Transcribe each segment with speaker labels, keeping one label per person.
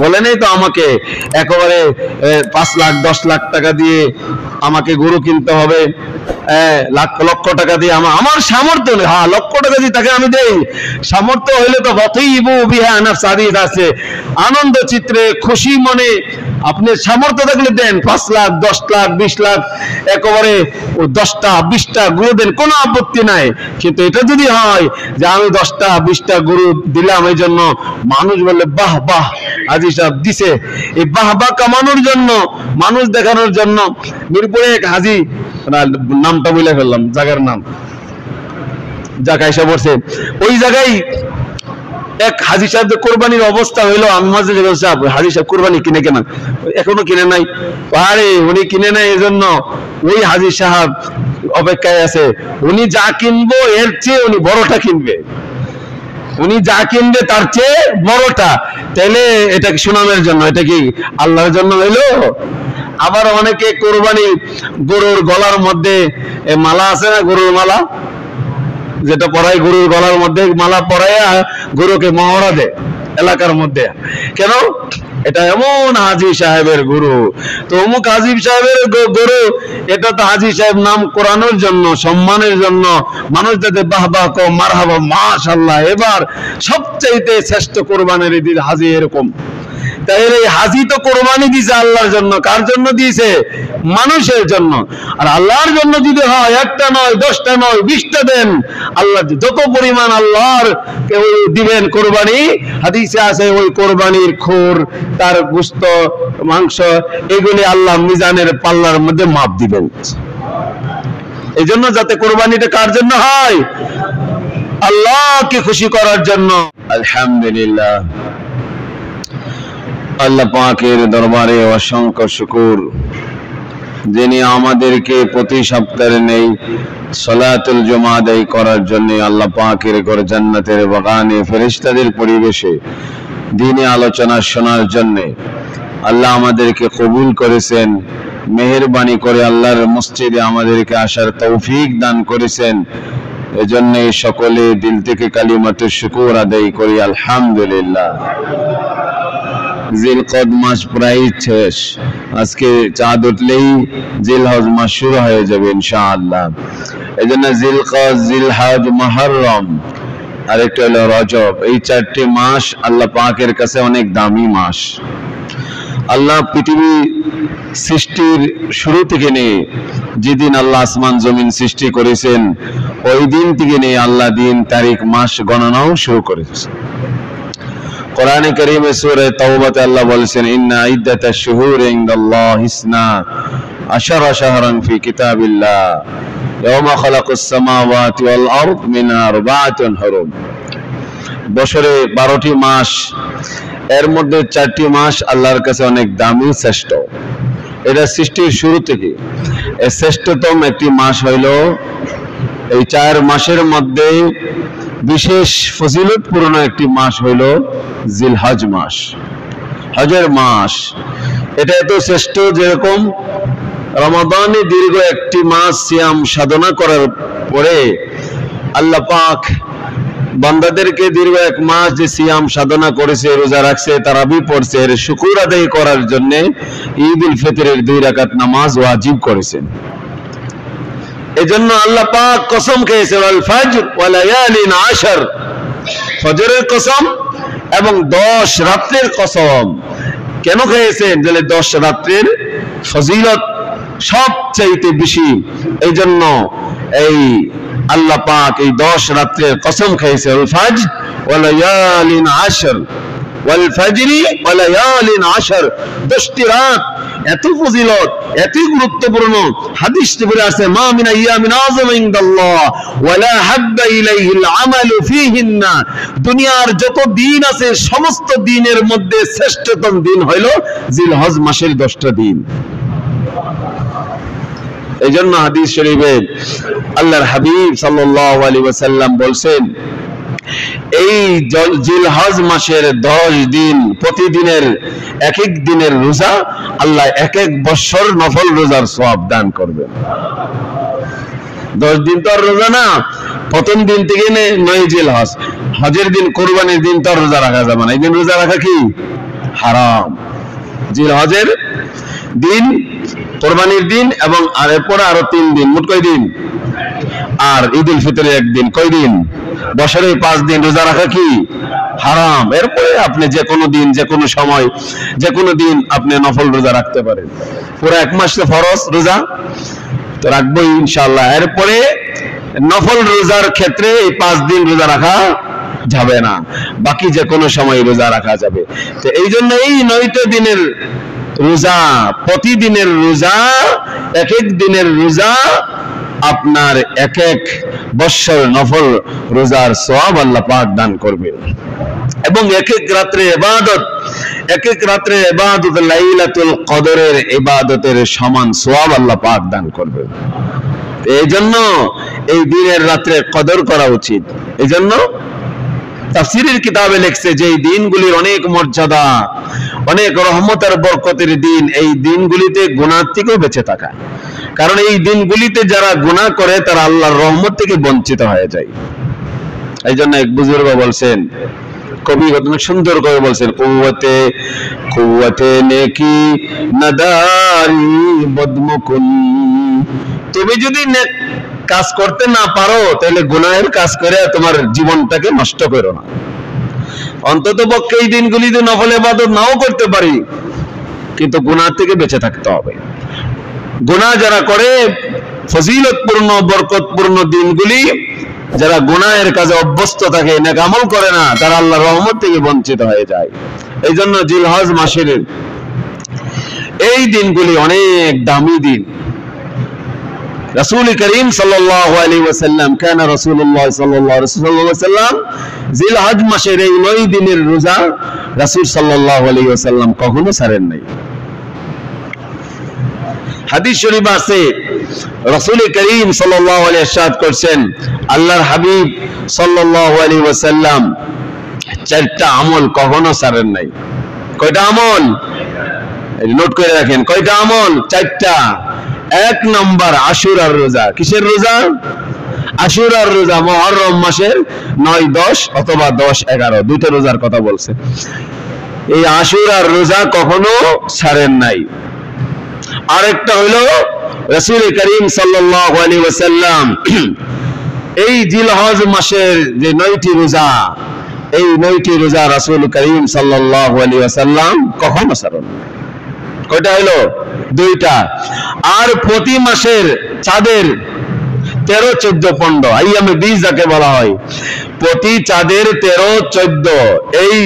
Speaker 1: বলে নেই তো আমাকে একেবারে 5 লাখ 10 লাখ টাকা দিয়ে আমাকে গরু কিনতে হবে, লাখ লক্ষ টাকা দিয়ে আমার সামর্থ্য নেই। হ্যাঁ, লক্ষ টাকা দিয়ে তাকে আমি দেই, সামর্থ্য হইলে তো বতইবু বিহা নাফস হাদিস আছে, আনন্দ চিত্রে খুশি মনে আপনি সামর্থ্য থাকলে দেন, 5 লাখ 10 লাখ 20 লাখ একেবারে 10টা 20টা গরু দেন, কোনো আপত্তি নাই। কিন্তু এটা যদি হয় যে আমি 10টা 20টা গরু দিলাম, এই জন্য মানুষ বলে বাহ বাহ হাজী সাহেব দিছে, এই বাহ বাহ কামানোর জন্য, মানুষ দেখানোর জন্য। মিরপুরে এক হাজী, নামটা বলে ফেললাম, জায়গার নাম, জায়গা এসে পড়ছে, ওই জায়গায় এক হাজী সাহেব কোরবানির অবস্থা হইলো, আম্মাজে সাহেব হাজী সাহেব কোরবানি কিনে কেনা, এখনো কিনে নাই। আরে উনি কিনে নাই, এই জন্য ওই হাজী সাহেব অপেক্ষায় আছে, উনি যা কিনবো এর চেয়ে উনি বড়টা কিনবে, উনি যা কিনবে তার চেয়ে বড়টা। তাহলে এটা কি সুনামের জন্য, এটা কি আল্লাহর জন্য হইলো? আবার অনেকে কোরবানি গরুর গলার মধ্যে মালা আছে না, গরুর মালা যেটা পরাই, গরুর গলার মধ্যে মালা পরাইয়া গরুকে মহড়া দেয় এলাকার মধ্যে। কেন? এটা এমন হাজী সাহেবের গরু, তো অমুক হাজী সাহেবের গরু, এটা তো হাজী সাহেব নাম করানোর জন্য, সম্মানের জন্য, মানুষ যাতে বাহ বাহ কো মারহাবা মাশাআল্লাহ, এবার সবচাইতে শ্রেষ্ঠ কোরবানির ঈদ হাজী, এরকম। তাহলে এই হাজী তো কোরবানি দিয়েছে আল্লাহর জন্য, কার জন্য দিয়েছে? মানুষের জন্য। আর আল্লাহর জন্য যদি হয়, একটা নয় 10টা নয় 20টা দেন, আল্লাহ যত পরিমাণ আল্লাহর দিবেন কোরবানি, হাদিসে আছে ওই কোরবানির খুর, তার গোশত মাংস, এগুলি আল্লাহ মিজানের পাল্লার মধ্যে মাপ দিবেন। এই জন্য যাতে কোরবানিটা কার জন্য হয়? আল্লাহকে খুশি করার জন্য। আলহামদুলিল্লাহ, আল্লাহ পাকের দরবারে অসংখ্য শুকর, যিনি আমাদেরকে প্রতি সপ্তাহে নেই সালাতুল জুমা আদায় করার জন্য আল্লাহ পাকের ঘর জান্নাতের বাগানে ফেরেশতাদের পরিবেশে দ্বীনি আলোচনা শোনার জন্য আল্লাহ আমাদেরকে কবুল করেছেন। মেহেরবানি করে আল্লাহর মসজিদে আমাদেরকে আসার তৌফিক দান করেছেন। এজন্য সকলে দিল থেকে কালিমাতুশ শুকর আদায় করি আলহামদুলিল্লাহ। জিলকদ মাস প্রায় শেষ, আজকে চাঁদ উঠলেই জিলহজ মাস শুরু হয়ে যাবে ইনশাআল্লাহ। এজন্য জিলকদ, জিলহজ, মুহররম আর একটা হলো রজব, এই 4টি মাস আল্লাহ পাকের কাছে অনেক দামি মাস। আল্লাহ পৃথিবী সৃষ্টির শুরু থেকে নিয়ে যেদিন আল্লাহ আসমান জমিন সৃষ্টি করেছেন, ওই দিন থেকে নিয়ে আল্লাহ দিন তারিখ মাস গণনাও শুরু করেছেন। কোরআনে কারীমে সূরা তাওবাতে আল্লাহ বলেছেন, ইন্না ইদ্দাতাশ শুহুরি ইনদাল্লাহি 12 শাহরান ফি কিতাবিল্লাহ ইয়াওমা খালাকাস সামাওয়াতি ওয়াল আরদ মিনহা আরবাআতুন হুরুম। বছরে 12টি মাস, এর মধ্যে 4টি মাস আল্লাহর কাছে অনেক দামি, শ্রেষ্ঠ। এটা সৃষ্টির শুরু থেকে এই শ্রেষ্ঠতম একটি মাস হইল এই 4 মাসের মধ্যে বিশেষ ফজিলতপূর্ণ একটি মাস হইল জিলহজ মাস, হজের মাস। এটা এত শ্রেষ্ঠ, যেরকম রমাদানে দীর্ঘ একটি মাস সিয়াম সাধনা করার পরে আল্লাহ পাক বান্দাদেরকে দীর্ঘ 1 মাস যে সিয়াম সাধনা করেছে, রোজা রাখছে, তারাবি পড়ছে, এর শুকর আদায় করার জন্য ঈদ উল ফিতরের 2 রাকাত নামাজ ওয়াজিব করেছেন। এজন্য আল্লাহ পাক কসম খেয়েছেন, আল ফজর ওয়া লায়ালিন আশর, ফজরের কসম এবং 10 রাতের কসম। কেন খেয়েছেন? যে 10 রাতের ফজিলত সবচাইতে বেশি, এই জন্য এই আল্লাহ পাক এই 10 রাতের কসম খেয়েছে, আল ফজর ওয়া লায়ালিন আশর, ওয়াল ফজরি ওয়া লায়ালিন আশর। 10টি রাত এত ফজিলত, এত গুরুত্বপূর্ণ। হাদিস বলে আছে, মা মিন আইয়ামিন আযম ইনদাল্লাহ ওয়া লা হাব্বা ইলাইহিল আমালু ফীহিন্না। দুনিয়ার যত দিন আছে সমস্ত দিনের মধ্যে শ্রেষ্ঠতম দিন হইল জিলহজ মাসের 10টা দিন। এইজন্য হাদিস শরীফে আল্লাহর হাবিব সাল্লাল্লাহু আলাইহি ওয়াসাল্লাম বলছেন, এই জিলহজ মাসের 10 দিন, প্রতিদিনের এক এক দিনের রোজা আল্লাহ 1 বছর নফল রোজার সওয়াব দান করবেন। 10 দিন তো আর রোজা না, প্রথম দিন থেকে 9 জিলহজ, হজের দিন, কোরবানির দিন তো রোজা রাখা যাবে না। এই দিন রোজা রাখা কি হারাম। জিলহজের দিন, কোরবানির দিন এবং এরপরে আরো 3 দিন, মোট কয় দিন? আর ঈদ উল ফিতরের একদিন, কয় দিন? বছরে 5 দিন রোজা রাখা কি হারাম। এরপরে আপনি যে কোনো দিন, যে কোনো সময়, যে কোনো দিন আপনি নফল রোজা রাখতে পারেন। পুরো 1 মাস ফরজ রোজা তো রাখবো ইনশাআল্লাহ। এরপরে নফল রোজার ক্ষেত্রে এই 5 দিন রোজা রাখা যাবে না, বাকি যে কোনো সময় রোজা রাখা যাবে। তো এই জন্য এই 9টা দিনের রোজা, প্রতিদিনের রোজা, এক এক দিনের রোজা আপনার এক এক বৎসর নফল রোজার সওয়াব আল্লাহ পাক দান করবেন। এবং এক এক রাত্রে ইবাদত, এক এক রাত্রে ইবাদত লাইলাতুল কদরের ইবাদতের সমান সওয়াব আল্লাহ পাক দান করবেন। এই জন্য এই দিনের রাত্রে কদর করা উচিত। এই জন্য তাফসীরের কিতাবে লেখছে যে এই দিনগুলির অনেক মর্যাদা, অনেক রহমতের বরকতের দিন। এই দিনগুলিতে গুনাহ থেকেও বেঁচে থাকা, কারণ এই দিনগুলিতে যারা গুনাহ করে তারা আল্লাহর রহমত থেকে বঞ্চিত হয়ে যায়। এই জন্য এক বুজুর্গ বলছেন, কবি অনেক সুন্দর করে বলছেন, কুওয়াতে নেকি নাদারি বদমকুন। তুমি যদি নেক কাজ করতে না পারো তাহলে গুনাহের কাজ করে তোমার জীবনটাকে নষ্ট করো না। অন্তত পক্ষে এই দিনগুলিতে নফল ইবাদত নাও করতে পারি, কিন্তু গুনাহ থেকে বেঁচে থাকতে হবে। গুনাহ যারা করে, ফজিলতপূর্ণ বরকতপূর্ণ দিনগুলি, যারা গুনাহের কাজে অভ্যস্ত থাকে, নেক আমল করে না, তারা আল্লাহর রহমত থেকে বঞ্চিত হয়ে যায়। এই জন্য জিলহজ মাসের এই দিনগুলি অনেক দামি দিন। রাসূল করিম সাল্লাল্লাহু আলাইহি ওয়াসাল্লাম, কানা রাসূলুল্লাহ সাল্লাল্লাহু আলাইহি ওয়াসাল্লাম জিলহজ মাসের এই 9 দিনের রোজা রাসূল সাল্লাল্লাহু আলাইহি ওয়াসাল্লাম কখনো ছাড়েন নাই। হাদিস শরীফ আছে, রাসূল করিম সাল্লাল্লাহু আলাইহি ওয়াসাল্লাম ইরশাদ করেছেন, আল্লাহর হাবিব সাল্লাল্লাহু আলাইহি ওয়াসাল্লাম 4টা আমল কখনো ছাড়েন নাই। কয়টা আমল? নোট করে রাখেন, কয়টা আমল? 4টা। 1 নম্বর আশুরার রোজা। কিসের রোজা? আশুরার রোজা। মুহররম মাসের 9, 10 অথবা 10, 11 দুইটা রোজার কথা বলছে। এই আশুরার রোজা কখনো ছাড়েন নাই। আরেকটা হলো রাসূল করিম সাল্লাল্লাহু আলাইহি ওয়াসাল্লাম এই জিলহজ মাসের যে 9টি রোজা, এই 9টি রোজা রাসূল করিম সাল্লাল্লাহু আলাইহি ওয়াসাল্লাম কখনো ছাড়েন না। কয়টা হলো? 2টা। আর প্রতি মাসের চাঁদের 13, 14, 15 আইয়ামে বীজ যাকে বলা হয়, প্রতি চাঁদের 13, 14 এই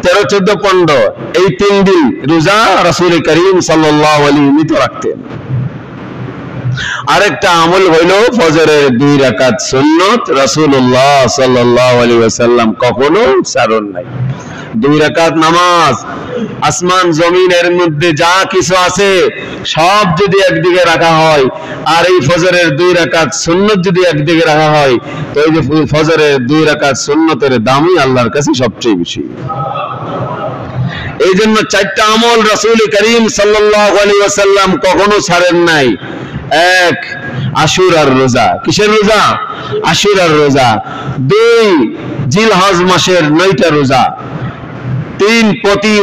Speaker 1: 13, 14, 15 এই 3 দিন রোজা রাসূল করিম সাল্লাল্লাহু আলাইহি ওয়াসাল্লাম রাখতেন। আরেকটা আমল হইল ফজরের 2 রাকাত সুন্নাত, রাসূলুল্লাহ সাল্লাল্লাহু আলাইহি ওয়াসাল্লাম কখনো ছাড়েন নাই। 2 রাকাত নামাজ, আসমান জমিনের মধ্যে যা কিছু আছে সব যদি একদিকে রাখা হয়, আর এই ফজরের 2 রাকাত সুন্নাত যদি একদিকে রাখা হয়, তো এই যে ফজরের 2 রাকাত সুন্নাতের দামই আল্লাহর কাছে সবচেয়ে বেশি। এই জন্য 4টা আমল রাসূল করিম সাল্লাল্লাহু আলাইহি ওয়াসাল্লাম কখনো ছাড়েন নাই। 1 আশুরার রোজা। কিসের রোজা? আশুরার রোজা। 2 জিলহজ মাসের 9টা রোজা। 3 প্রতি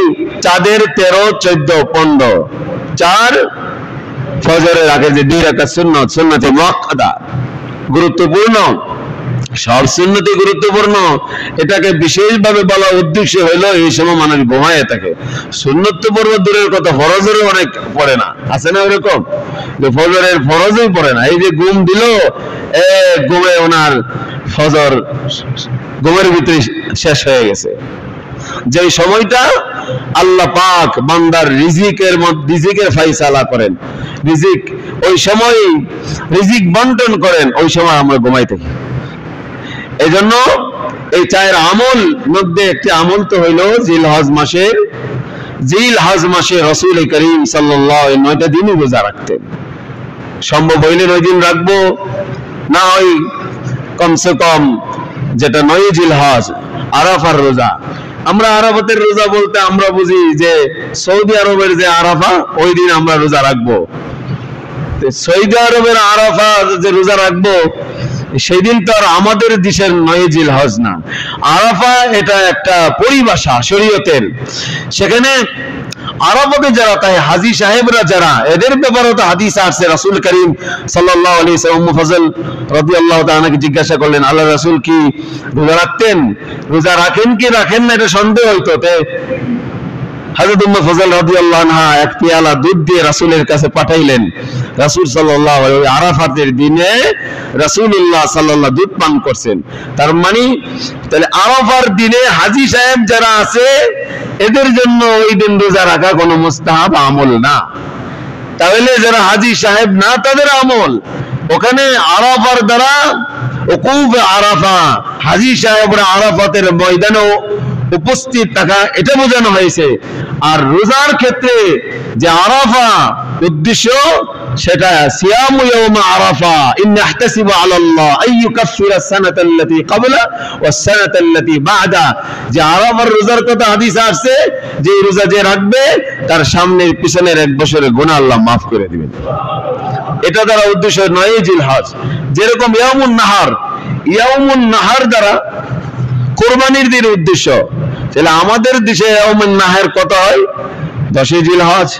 Speaker 1: চাঁদের 13, 14, 15। 4 ফজরের আগে যে 2 রাকাত সুন্নাত, সুন্নতে মুআক্কাদা, গুরুত্বপূর্ণ। সব সুন্নতি গুরুত্বপূর্ণ। এটাকে বিশেষভাবে বলা উদ্দেশ্য হলো এই সময় মানুষ ঘুমায় থাকে। সুন্নত তো পড়বে দূরের কথা, ফরজেরও অনেক পড়ে না, আছে না এরকম যে ফজরের ফরজই পড়ে না। এই যে ঘুম দিল, ঘুমে ওনার ফজর ঘুমের ভিতরে শেষ হয়ে গেছে। যে সময়টা আল্লাহ পাক বান্দার রিজিকের ফায়সালা করেন, রিজিক ওই সময় রিজিক বন্টন করেন, ওই সময় আমরা ঘুমাই থাকি। এই জন্য এই 4 আমল মধ্যে একটি আমল তো হইল জিলহজ মাসে রাসূল করিম সাল্লাল্লাহু আলাইহি ওয়াসাল্লাম 9টা দিনই রোজা রাখতেন। সম্ভব হইলে 9 দিন রাখবো, না হয় কমসে কম যেটা 9 জিলহজ আরাফার রোজা। আমরা আরাফাতের রোজা বলতে আমরা বুঝি যে সৌদি আরবের যে আরাফা, ওই দিন আমরা রোজা রাখবো। সৌদি আরবের আরাফা যে রোজা রাখবো, সেই দিন তো আর আমাদের দেশের 9 জিলহজ না। আরাফা এটা একটা পরিভাষা শরীয়তের। সেখানে আরাফাতে যারা, তাই হাজী সাহেবরা যারা, এদের ব্যাপারে তো হাদিস আসছে। রাসূল করিম সাল্লাল্লাহু আলাইহি ওয়াসাল্লাম উম্মে ফজল রাদিয়াল্লাহু তাআলাকে জিজ্ঞাসা করলেন, আল্লাহ রাসূল কি রোজা রাখতেন? রোজা রাখেন কি রাখেন না এটা সন্দেহ হইতো। হযরত উম্মে ফজল রাদিয়াল্লাহু আনহা এক পেয়ালা দুধ দিয়ে রাসূলের কাছে পাঠাইলেন। রাসূল সাল্লাল্লাহু আলাইহি ওয়া আরাফাতের দিনে রাসূলুল্লাহ সাল্লাল্লাহু দুধ পান করছেন। তার মানে তাহলে আরাফার দিনে হাজী সাহেব যারা আছে এদের জন্য ওই দিন রোজা রাখা কোনো মুস্তাহাব আমল না। তাহলে যারা হাজী সাহেব না তাদের আমল ওখানে আরাফার দ্বারা উকুফ আরাফা, হাজী সাহেবরা আরাফাতের ময়দানে উপস্থিত থাকা এটা বোঝানো হয়েছে। আর রোজার ক্ষেত্রে যে আরাফা উদ্দেশ্য সেটা সিয়ামু ইয়াউম আরাফা ইন্নী আহতাসিবু আলাল্লাহ আইয়ুকাফিরা সানাতাল্লাতী ক্বাবলা ওয়াস সানাতাল্লাতী বা'দা। যে আরাফার রোজার কথা হাদিসে আসছে, যে রোজা যে রাখবে তার সামনের পিছনের 1 বছরের গুনাহ আল্লাহ মাফ করে দিবেন। এটা দ্বারা উদ্দেশ্য 9 জিলহজ। যেরকম ইয়াউমুন নাহার দ্বারা কুরবানির দিন উদ্দেশ্য। তাহলে আমাদের দেশে ইয়াউমুন নাহার কত হয়? 10 জিলহজ।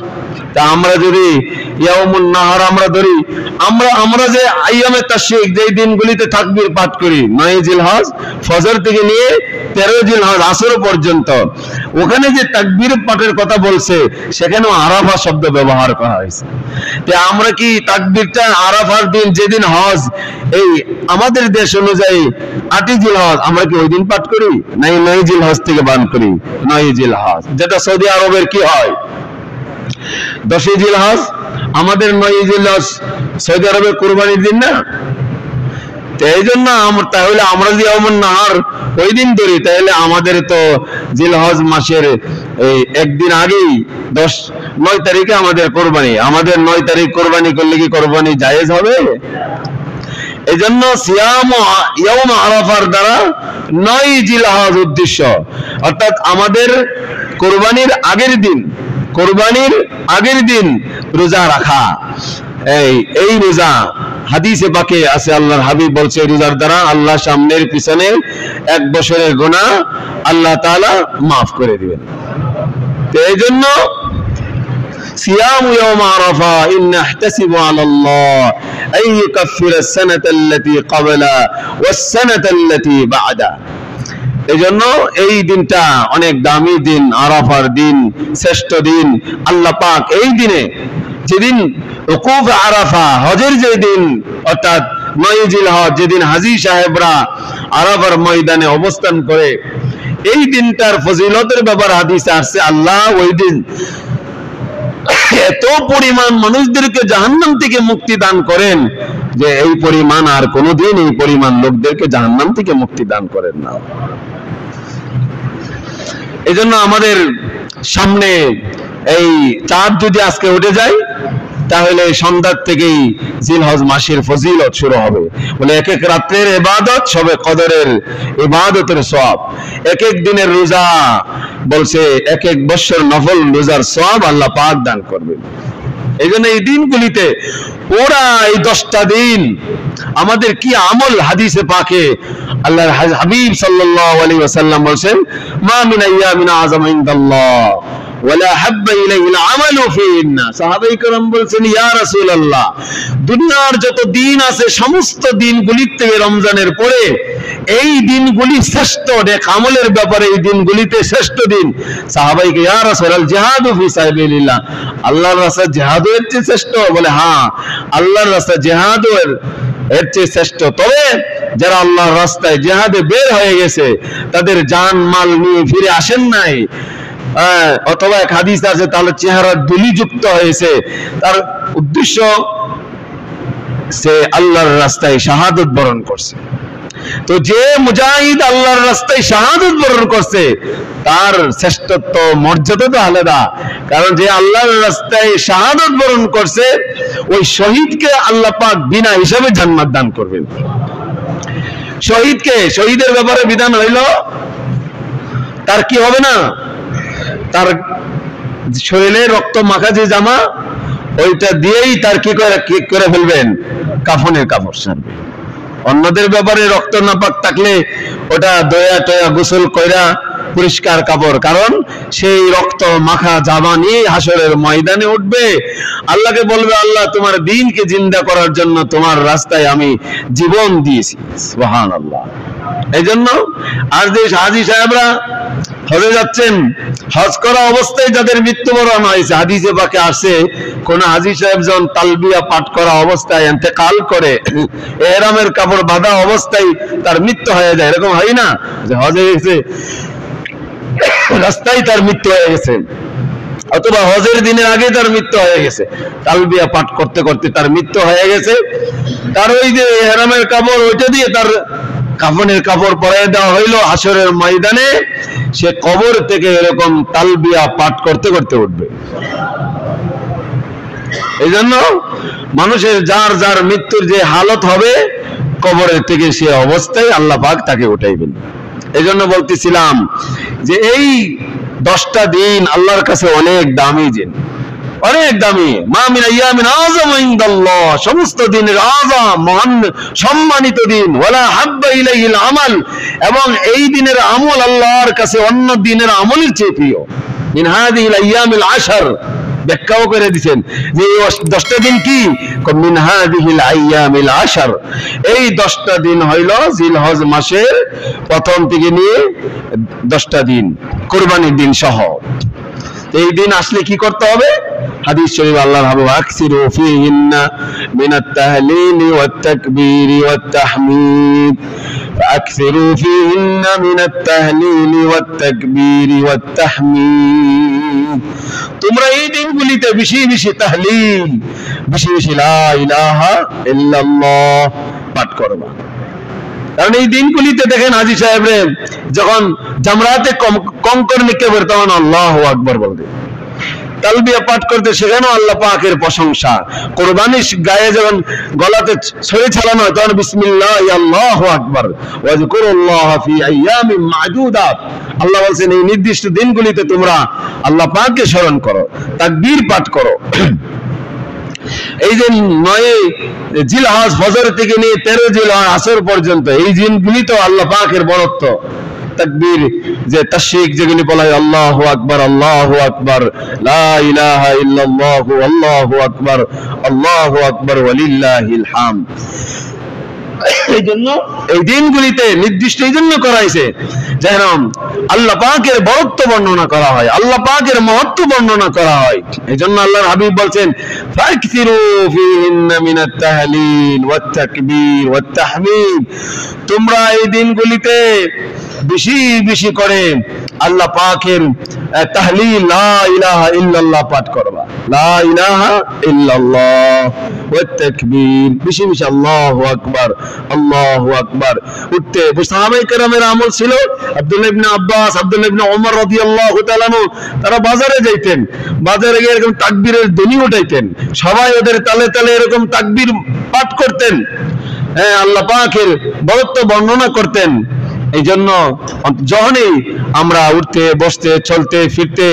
Speaker 1: তা আমরা যদি ইয়াউমুন নাহার আমরা ধরি, আমরা যে আইয়ামে তাশরিক যে দিনগুলিতে তাকবীর পাঠ করি 9 জিলহজ ফজর থেকে নিয়ে 13 জিলহজ আসর পর্যন্ত, ওখানে যে তাকবীর পাঠের কথা বলছে সেখানেও আরাফা শব্দ ব্যবহার করা হয়েছে। তে আমরা কি তাকবীরটা আরাফার দিন যেদিন হজ, এই আমাদের দেশ অনুযায়ী 8 জিলহজ আমরা কি ওই দিন পাঠ করি, না 9 জিলহজ থেকে বান করি? 9 জিলহজ যেটা সৌদি আরবের কি হয় 10 জিলহজ, আমাদের 9 জিলহজ সৌদি আরবের কুরবানির দিন না। এই জন্য তাহলে আমরা যদি ইয়াউমুন নাহার ওই দিন ধরি তাহলে আমাদের তো জিলহজ মাসের এই একদিন আগেই 9 তারিখে আমাদের কোরবানি। আমাদের 9 তারিখ কোরবানি করলে কি কোরবানি জায়েজ হবে? এই জন্য সিয়াম ইয়াউম আরাফার দ্বারা 9 জিলহজ উদ্দেশ্য, অর্থাৎ আমাদের কোরবানির আগের দিন রোজা রাখা। এই রোজা হাদিসে পাকে আছে, আল্লাহর হাবিব বলছে রোজার দ্বারা আল্লাহ সামনের পিছনে 1 বছরের গুনাহ আল্লাহ তাআলা মাফ করে দিবেন। তো এই জন্য সিয়াম ইয়াউম আরাফা ইন্নী আহতাসিবু আলাল্লাহ আইয়ুকাফিরা সানাতাল্লাতী ক্বাবলা ওয়াস সানাতাল্লাতী বা'দা। এজন্য এই দিনটা অনেক দামি দিন, আরাফার দিন, শ্রেষ্ঠ দিন। আল্লাহ পাক এই দিনে, যেদিন উকুফ আরাফা হজের যে দিন, অর্থাৎ 9 জিলহজ যেদিন হাজী সাহেবরা আরাফার ময়দানে অবস্থান করে, এই দিনটার ফজিলতের ব্যাপার হাদিসে আসছে। আল্লাহ ওই দিন এত পরিমাণ মানুষদেরকে জাহান্নাম থেকে মুক্তি দান করেন যে এই পরিমাণ আর কোনোদিন এই পরিমাণ লোকদেরকে জাহান্নাম থেকে মুক্তি দান করেন না। এই জন্য আমাদের সামনে এই চাঁদ যদি আজকে উঠে যায় তাহলে সন্ধ্যার থেকেই জিলহজ মাসের ফজিলত শুরু হবে। বলে এক এক রাত্রের ইবাদত, সবে কদরের ইবাদতের সওয়াব, এক এক দিনের রোজা বলছে এক এক বছর নফল রোজার সওয়াব আল্লাহ পাক দান করবেন। এই জন্য এই দিনগুলিতে পুরা এই 10টা দিন আমাদের কি আমল, হাদিসে পাকে আল্লাহর হাবিব সাল্লাল্লাহু আলাইহি ওয়াসাল্লাম বলেন, মা মিন আইয়ামিন আযাম ইনদাল্লাহ ওয়ালা হাব্বা ইলাইহিল আমালু ফিহিন্না। সাহাবায়ে কেরাম বলছেন, ইয়া রাসূলুল্লাহ, দুনিয়ার যত দিন আছে সমস্ত দিনগুলির থেকে রমজানের পরে এই দিনগুলি শ্রেষ্ঠ, নেক আমলের ব্যাপারে এই দিনগুলিতে শ্রেষ্ঠ দিন। সাহাবায়ে কে, ইয়া রাসূলুল্লাহ, জিহাদু ফি সাবিলিল্লাহ, আল্লাহর রাস্তায় জিহাদও এর চেয়ে শ্রেষ্ঠ? বলে হ্যাঁ, আল্লাহর রাস্তায় জিহাদও এর চেয়ে শ্রেষ্ঠ। তবে যারা আল্লাহর রাস্তায় জিহাদে বের হয়ে গেছে, তাদের জান মাল নিয়ে ফিরে আসেন নাই, অথবা এক হাদিস আছে তাহলে চেহারা দুলিযুক্ত হয়েছে, তার উদ্দেশ্য সে আল্লাহর রাস্তায় শাহাদত বরণ করছে। তো যে মুজাহিদ আল্লাহর রাস্তায় শাহাদত বরণ করছে তার শ্রেষ্ঠত্ব মর্যাদা তো আলাদা। কারণ যে আল্লাহর রাস্তায় শাহাদত বরণ করছে ওই শহীদকে আল্লাহ পাক বিনা হিসাবে জান্নাত দান করবেন। শহীদের ব্যাপারে বিধান হইল তার কি হবে না, তার শরীরে রক্ত মাখা যে জামা ওইটা দিয়েই তার কি করে ফেলবেন, কাফনের কাপড় সারবে। অন্যদের ব্যাপারে রক্ত নাপাক থাকলে ওটা দয়া টয়া গোসল কইরা পরিষ্কার কাপড়, কারণ সেই রক্ত মাখা জামা নিয়ে হাসরের ময়দানে উঠবে, আল্লাহকে বলবে আল্লাহ তোমার দ্বীনকে জিন্দা করার জন্য তোমার রাস্তায় আমি জীবন দিয়েছি। সুবহানাল্লাহ। এই জন্য আজ যে হাজী সাহেবরা হজে যাচ্ছেন, হজ করা অবস্থায় যাদের মৃত্যুবরণ হয়েছে, হাদিসে পাকে আসে কোন হাজী সাহেব যখন তালবিয়া পাঠ করা অবস্থায় ইন্তেকাল করে, ইহরামের কাপড় বাঁধা অবস্থায় তার মৃত্যু হয়ে যায়, এরকম হয় না যে হজে গেছে রাস্তায় তার মৃত্যু হয়ে গেছে, অথবা হজের দিনের আগে তার মৃত্যু হয়ে গেছে, তালবিয়া পাঠ করতে করতে তার মৃত্যু হয়ে গেছে, তার ওই যে ইহরামের কাপড় ওইটা দিয়ে তার কাফনের কাপড় পরাই দেওয়া হইলো, হাসরের ময়দানে সে কবর থেকে এরকম তালবিয়া পাঠ করতে করতে উঠবে। এই জন্য মানুষের যার যার মৃত্যুর যে হালত হবে, কবরের থেকে সে অবস্থায় আল্লাহ পাক তাকে উঠাইবেন। এই জন্য বলতেছিলাম যে এই 10টা দিন আল্লাহর কাছে অনেক দামি দিন, অনেক দামি। মা মিন আইয়ামিন আযম ইনদাল্লাহ, সমস্ত দিনের আযম মহান সম্মানিত দিন। ওয়ালা হাব্বা ইলাইহিল আমাল, এবং এই দিনের আমল আল্লাহর কাছে অন্য দিনের আমলের চেয়ে প্রিয়। মিন হাযিহিল আইয়ামিল আশর, ব্যাখ্যাও করে দিয়েছেন যে 10টা দিন কি, মিন হাযিহিল আইয়ামিল আশর, এই 10টা দিন হইল জিলহজ মাসের প্রথম থেকে নিয়ে 10টা দিন, কুরবানির দিন সহ। এই দিন আসলে কি করতে হবে? হাদিস শরীফ আল্লাহর হাবিব আকসিরু ফীহিন্না মিনাত তাহলিল ওয়াত তাকবীর ওয়াত তাহমিদ, আকসিরু ফীহিন্না মিনাত তাহলিল ওয়াত তাকবীর ওয়াত তাহমিদ, তোমরা এই দিনগুলিতে বেশি বেশি তাহলিল, বেশি বেশি লা ইলাহা ইল্লাল্লাহ পাঠ করবা। কারণ এই দিনগুলিতে দেখেন হাজী সাহেবরে যখন জামরাতে কঙ্কর নিক্ষেপের তখন আল্লাহু আকবার বলবে, তালবিয়া পাঠ করতে সেখানেও আল্লাহ পাকের প্রশংসা, কোরবানি গায়ে যখন গলাতে ছড়ে চালানো হয় তখন বিসমিল্লাহ আল্লাহু আকবার ওয়াজকুরুল্লাহ ফি আইয়ামিন মা'দুদাত, আল্লাহ বলেন এই নির্দিষ্ট দিনগুলিতে তোমরা আল্লাহ পাককে স্মরণ করো, তাকবীর পাঠ করো। এই যে 9 জিলহজ ফজর থেকে নিয়ে 13 জিলহজ আসর পর্যন্ত এই দিনগুলিতে আল্লাহ পাকের বরত্ব, তাকবীর যে তাশরিক যেগুলি বলা হয়, আল্লাহু আকবার আল্লাহু আকবার লা ইলাহা ইল্লাল্লাহু আল্লাহু আকবার আল্লাহু আকবার ওয়ালিল্লাহিল হামদ। এই জন্য এই দিনগুলিতে নির্দিষ্ট এই জন্য করা হয়েছে যেন আল্লাহ পাকের বরত্ব বর্ণনা করা হয়, আল্লাহ পাকের মহত্ব বর্ণনা করা হয়। এই জন্য আল্লাহর হাবিব বলছেন ফাকসিরু ফীহিন্না মিনাত তাহলিল ওয়াত তাকবীর ওয়াত তাহমিদ, তোমরা এই দিনগুলিতে বেশি বেশি করে আল্লাহ পাকের তাহলিল লা ইলাহা ইল্লাল্লাহ পাঠ করবা, লা ইলাহা ইল্লাল্লাহ ওয়াত তাকবীর, বেশি বেশি আল্লাহু আকবার আল্লাহু আকবার। উঠতে সাহাবায়ে কেরামের আমল ছিল, আব্দুল্লাহ ইবনে আব্বাস, আব্দুল্লাহ ইবনে ওমর রাদিয়াল্লাহু তাআলা আনহু, তারা বাজারে যাইতেন, বাজারে গিয়ে এরকম তাকবীরের ধ্বনি উঠাইতেন, সবাই ওদের তালে তালে এরকম তাকবীর পাঠ করতেন, হ্যাঁ আল্লাহ পাকের বরত্ব বর্ণনা করতেন। এই জন্য যখনই আমরা উঠতে বসতে চলতে ফিরতে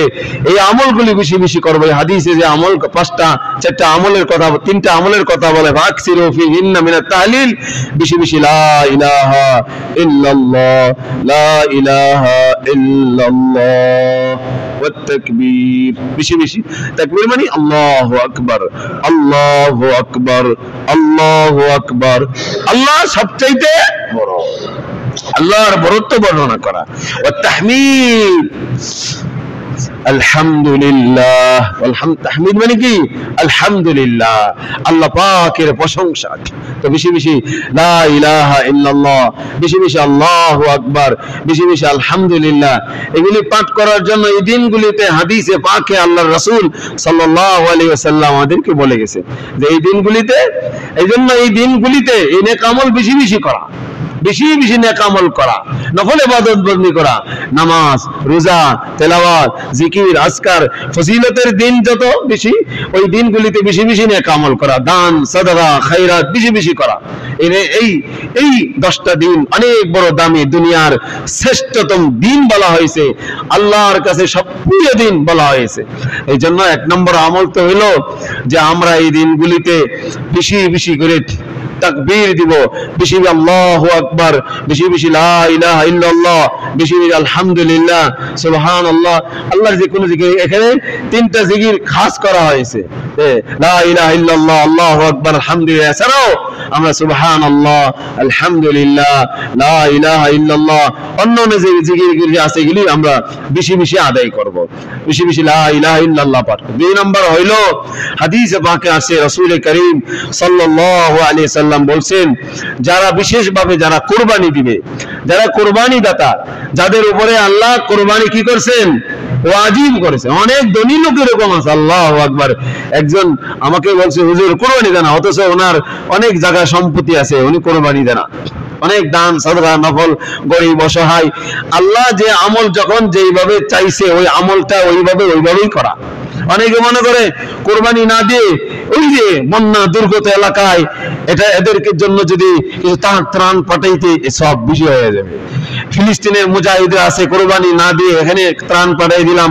Speaker 1: এই আমলগুলি বেশি বেশি করবো। হাদিসে যে আমল 5টা 4টা আমলের কথা, 3টা আমলের কথা বলে, ফাকসিরু ফীহিন্না মিনাত তাহলিল, বেশি বেশি লা ইলাহা ইল্লাল্লাহ লা ইলাহা ইল্লাল্লাহ ওয়াত তাকবীর, বেশি বেশি তাকবীর মানে আল্লাহু আকবার আল্লাহু আকবার আল্লাহু আকবার, আল্লাহ সবচাইতে বড়, আল্লাহর বরত্ব বর্ণনা করা। ওয়াত তাহমিদ, আলহামদুলিল্লাহ, তাহমিদ মানে কি? আলহামদুলিল্লাহ, আল্লাহ পাকের প্রশংসা। তো বেশি বেশি লা ইলাহা ইল্লাল্লাহ, বেশি বেশি আল্লাহু আকবার, বেশি বেশি আলহামদুলিল্লাহ, এগুলি পাঠ করার জন্য এই দিনগুলিতে হাদিসে পাকে আল্লাহর রাসূল সাল্লাল্লাহু আলাইহি ওয়াসাল্লাম আমাদেরকে বলে গেছে যে এই দিনগুলিতে, এই জন্য এই দিনগুলিতে এই নেক আমল বেশি বেশি করা, বেশি বেশি নেক আমল করা, নফল ইবাদত বন্দি করা, নামাজ রোজা তেলাওয়াত জিকির আজকার, ফজিলতের দিন যত বেশি ওই দিনগুলিতে বেশি বেশি নেক আমল করা, দান সাদাকা খায়রাত বেশি বেশি করা। এই 10টা দিন অনেক বড় দামি, দুনিয়ার শ্রেষ্ঠতম দিন বলা হয়েছে, আল্লাহর কাছে সবচেয়ে দিন বলা হয়েছে। এই জন্য 1 নম্বর আমল তো হলো যে আমরা এই দিনগুলিতে বেশি বেশি করে তাকবীর দিব, বেশি বেশি আল্লাহু আকবার, বেশি বেশি লা ইলাহা ইল্লাল্লাহ, বেশি বেশি আলহামদুলিল্লাহ, সুবহানাল্লাহ। আল্লাহর যে কোনো জিকির, এখানে তিনটা জিকির খাস করা হয়েছে, লা ইলাহা ইল্লাল্লাহ, আল্লাহু আকবার, আলহামদুলিল্লাহ। এছাড়াও আমরা সুবহানাল্লাহ, আলহামদুলিল্লাহ, লা ইলাহা ইল্লাল্লাহ, অন্যান্য যে জিকিরগুলি আছে এগুলি আমরা বেশি বেশি আদায় করব, বেশি বেশি লা ইলাহা ইল্লাল্লাহ পাঠ। দুই নম্বর হইল হাদিসে পাকে আছে রাসূল করিম সাল্লাল্লাহু আলাইহি সাল্লাম বলছেন, যারা বিশেষভাবে যারা কুরবানি দিবে, যারা কুরবানি দাতা, যাদের উপরে আল্লাহ কুরবানি কি করছেন, ওয়াজিব করেছে। অনেক ধনী লোক এরকম আছে, আল্লাহু আকবার। একজন আমাকে বলছে হুজুর কুরবানি দেন না, অথচ ওনার অনেক জায়গা সম্পত্তি আছে, উনি কুরবানি দেন না, অনেক দান সাদকা নফল, গরিব অসহায়। আল্লাহ যে আমল যখন যেইভাবে চাইছে ওই আমলটা ওইভাবেই করা। অনেকে মনে করে কোরবানি না দিয়ে ওই যে বন্যা দুর্গত এলাকায় এটা এদেরকে জন্য যদি কিছু ত্রাণ পাঠাইতে সব বিষয় হয়ে যাবে। ফিলিস্তিনের মুজাহিদ আছে, কোরবানি না দিয়ে এখানে ত্রাণ পাঠাই দিলাম।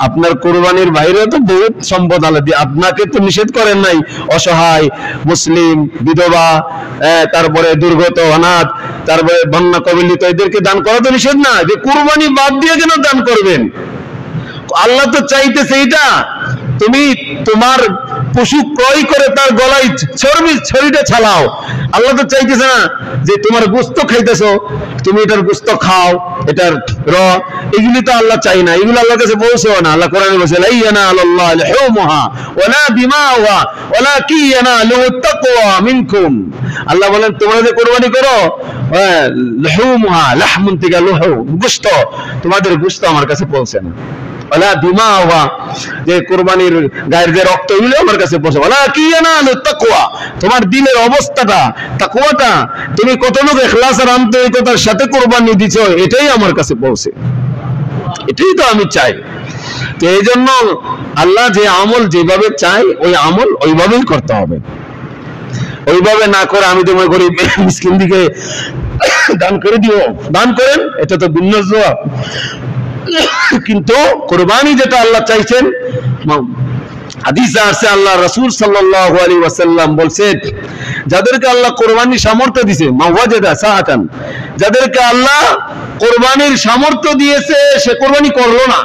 Speaker 1: আপনার কোরবানির বাইরে তো বহুত সম্পদ আল্লাহ দিয়ে, আপনাকে তো নিষেধ করেন নাই। অসহায় মুসলিম, বিধবা, তারপরে দুর্গত অনাথ, তারপরে বন্যা কবলিত এদেরকে দান করা তো নিষেধ না। যে কোরবানি বাদ দিয়ে কেন দান করবেন? আল্লাহ তো চাইতেছে এইটা, তুমি তোমার পশু ক্রয় করে তার গলায় ছড়িটা ছালাও। আল্লাহ তো চাইতেছে না যে তোমার গোশত খাইতেছো তুমি এটার গোশত খাও, এটার এগুলি তো আল্লাহ চাই না, এগুলো আল্লাহর কাছে পৌঁছেও না। আল্লাহ কোরআনে বলেছে লা ইয়ানালুল্লাহ লুহুমুহা ওয়ালা দিমাউহা ওয়ালাকিন ইয়ানালুহু তাকওয়া মিনকুম। আল্লাহ বলেন তোমরা যে কুরবানি করো, লুহুমুহা, লাহমুন থেকে লুহু, গোশত, তোমাদের গোশত আমার কাছে পৌঁছে না। ওয়ালা দিমাউহা, যে কুরবানির গায়ের যে রক্ত এগুলো আমার কাছে পৌঁছে। ওয়ালাকিন ইয়ানালুহু তাকওয়া, তোমার দিলের অবস্থাটা, তাকওয়াটা, তুমি কতটুকু ইখলাস আর আন্তরিকতার সাথে কুরবানি দিছো, এটাই আমার কাছে পৌঁছে, এটাই তো আমি চাই। তো এই জন্য আল্লাহ যে আমল যেভাবে চাই ওই আমল ওইভাবেই করতে হবে। ওইভাবে না করে আমি তো মনে করি মিসকিন দিকে দান করে দিও, দান করেন, এটা তো ভিন্ন জবাব। কিন্তু কুরবানি যেটা আল্লাহ চাইছেন, হাদিসে আছে আল্লাহ রাসূল সাল্লাল্লাহু আলাইহি ওয়াসাল্লাম বলছেন, যাদেরকে আল্লাহ কুরবানির সামর্থ্য দিয়েছে, মাওয়াজাদা সাআতান, যাদেরকে আল্লাহ কুরবানির সামর্থ্য দিয়েছে সে কুরবানি করলো না,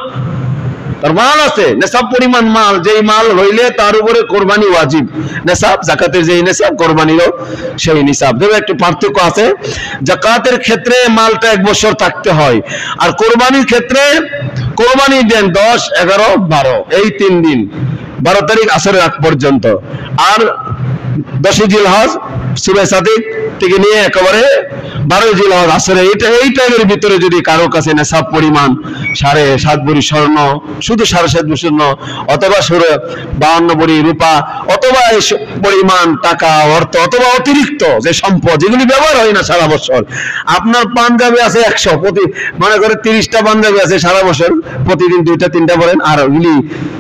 Speaker 1: তার মাল আছে নেশাব পরিমাণ মাল, যেই মাল হইলে তার উপরে কোরবানি ওয়াজিব। নেশাব যাকাতের যেই নেশাব, কোরবানিরও সেই নিসাব। দেখো একটু পার্থক্য আছে, যাকাতের ক্ষেত্রে মালটা 1 বছর থাকতে হয়, আর কোরবানির ক্ষেত্রে কোরবানি দেন 10, 11, 12 এই 3 দিন, 12 তারিখ আসরের আগ পর্যন্ত, আর 10 জিলহজ সুবে সাদিক থেকে নিয়ে একেবারে 12 জিলহজ আসরে, এই টাইমের ভিতরে যদি কারো কাছে নেশাব পরিমাণ 7.5 ভরি স্বর্ণ, শুধু 7.5 ভরি স্বর্ণ, অথবা 52 ভরি রূপা, অথবা এই পরিমাণ টাকা অর্থ, অথবা অতিরিক্ত যে সম্পদ যেগুলি ব্যবহার হয় না সারা বছর, আপনার পাঞ্জাবি আছে 100, মনে করে 30টা পাঞ্জাবি আছে সারা বছর, প্রতিদিন 2টা 3টা পরেন, আর ওইগুলি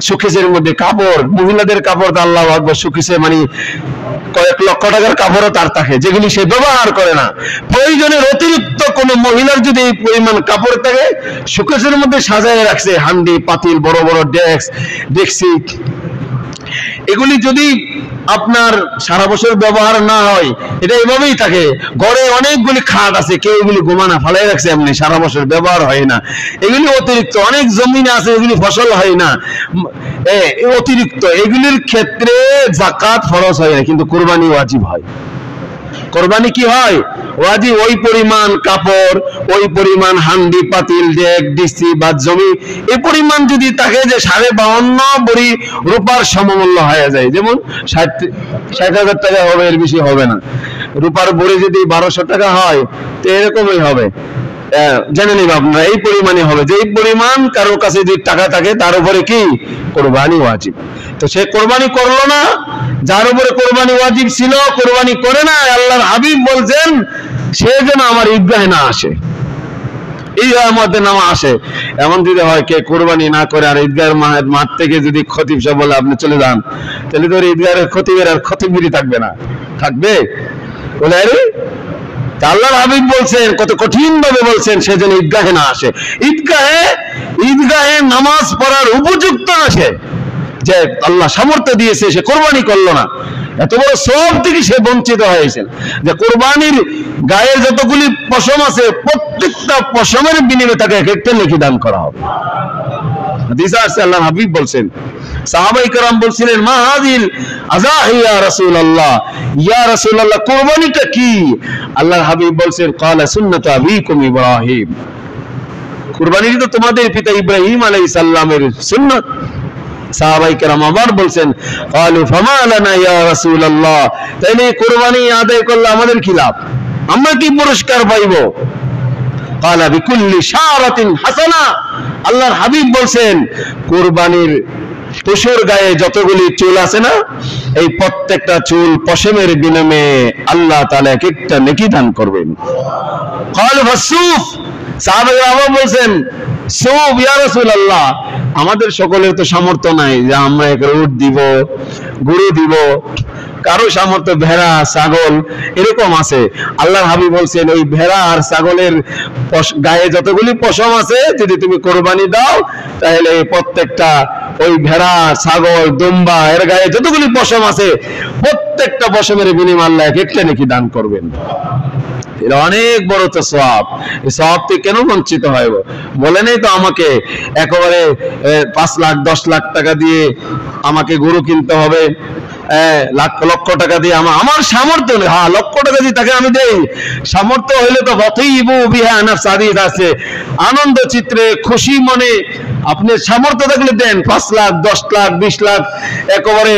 Speaker 1: শোকেসের মধ্যে কাপড়, মহিলাদের কাপড় তো আল্লাহু আকবার, শোকেসে মানে কয়েক লক্ষ টাকার কাপড়ও তার থাকে, যেগুলি সে ব্যবহার করে না। প্রয়োজনের অতিরিক্ত কোন মহিলার যদি এই পরিমাণ কাপড় থাকে, শোকেসের মধ্যে সাজায় রাখছে, হান্ডি পাতিল, বড় বড় ডেক্সি, এগুলি যদি আপনার সারা বছর ব্যবহার না হয়, এটা এভাবেই থাকে। ঘরে অনেকগুলি খাট আছে, কেউ এগুলি গোমানা ফালাই রাখছে, এমনি সারা বছর ব্যবহার হয় না, এগুলি অতিরিক্ত। অনেক জমিন আছে এগুলি ফসল হয় না, অতিরিক্ত, এগুলির ক্ষেত্রে যাকাত ফরজ হয় না, কিন্তু কুরবানি ওয়াজিব হয়। কোরবানি কি হয়? ওয়াজিব। ওই পরিমাণ কাপড়, ওই পরিমাণ হান্ডি পাতিল, ডেক ডিসি বা জমি, এই পরিমাণ যদি থাকে যে 52 ভরি রূপার সমমূল্য হয়ে যায়, যেমন 60,000 টাকা হবে, এর বেশি হবে না। রূপার ভরি যদি 1200 টাকা হয় তো এরকমই হবে, জেনে নিব আপনারা, এই পরিমাণে হবে। যে এই পরিমাণ কারোর কাছে যদি টাকা থাকে তার উপরে কি কোরবানি ওয়াজিব। তো সে কোরবানি করলো না, যার উপরে কোরবানি ওয়াজিব ছিল কোরবানি করে না, আল্লাহর হাবিব বলছেন সে যেন আমার ঈদগাহে না আসে, ঈদগাহের মধ্যে না আসে। এমন যদি হয় কে কোরবানি না করে আর ঈদগাহের মাঠ থেকে যদি খতিব সাহেব বলে আপনি চলে যান, তাহলে তো ঈদগাহের খতিবের আর খতিবগিরি থাকবে না, থাকবে বলে আরে আল্লাহর হাবিব বলছেন, কত কঠিন ভাবে বলছেন সে যেন ঈদগাহে না আসে। ঈদগাহে নামাজ পড়ার উপযুক্ত না সে, যে আল্লাহ সামর্থ্য দিয়েছে, সে কোরবানি করলো না, এত বড় সওয়াব থেকে সে বঞ্চিত হয়েছে যে কোরবানির গায়ের যতগুলি পশম আছে প্রত্যেকটা পশমের বিনিময়ে তাকে এক একটা নেকি দান করা হবে। হাদিসে আছে আল্লাহর হাবিব বলছেন, সাহাবায়ে কেরাম বলছিলেন, মা হাযিল আযাহি ইয়া রাসূলুল্লাহ, ইয়া রাসূলুল্লাহ কুরবানিটা কি? আল্লাহর হাবিব বলছেন, ক্বালা সুন্নাতু আবিকুম ইব্রাহিম, কুরবানি তো তোমাদের পিতা ইব্রাহিম আলাইহিস সালামের সুন্নাত। সাহাবায়ে কেরাম আবার বলছেন, ক্বালু ফামা লানা ইয়া রাসূলুল্লাহ, তাইলে কুরবানি আদায় করলে আমাদের কি লাভ, আমরা কি পুরস্কার পাইবো? ক্বালা বিকুল্লি শারাতিন হাসানা, আল্লাহর হাবিব বলছেন কুরবানির পশুর গায়ে যতগুলি চুল আছে না, এই প্রত্যেকটা চুল পশমের বিনিময়ে আল্লাহ তাআলা এক একটা নেকি দান করবেন। ক্বালু ফাসুফ, সাহাবায়ে আবার বলছেন সুফ ইয়া রাসূলুল্লাহ, আমাদের সকলের তো সামর্থ্য নাই যে আমরা এক উট দিব, গরু দিব, কারো সামর্থ্য ভেড়া ছাগল এরকম আছে। আল্লাহর হাবিব বলছেন ওই ভেড়া আর ছাগলের গায়ে যতগুলি পশম আছে যদি তুমি কোরবানি দাও তাহলে প্রত্যেকটা ওই ভেড়া ছাগল দুম্বা এর গায়ে যতগুলি পশম আছে প্রত্যেকটা পশমের বিনিময়ে আল্লাহ এক একটা নেকি দান করবেন। এটা অনেক বড় তো সওয়াব। এই সওয়াব থেকে কেন বঞ্চিত হইব? বলে নেই তো আমাকে একেবারে 5 লাখ 10 লাখ টাকা দিয়ে আমাকে গরু কিনতে হবে, লক্ষ টাকা দিয়ে আমার সামর্থ্য নেই, হ্যাঁ লক্ষ টাকা দিয়ে তাকে আমি দেই, সামর্থ্য হইলে তো ফতিবু বিহা নাফস হাদিস আছে, আনন্দ চিত্রে খুশি মনে আপনি সামর্থ্য থাকলে দেন, 5 লাখ 10 লাখ 20 লাখ একেবারে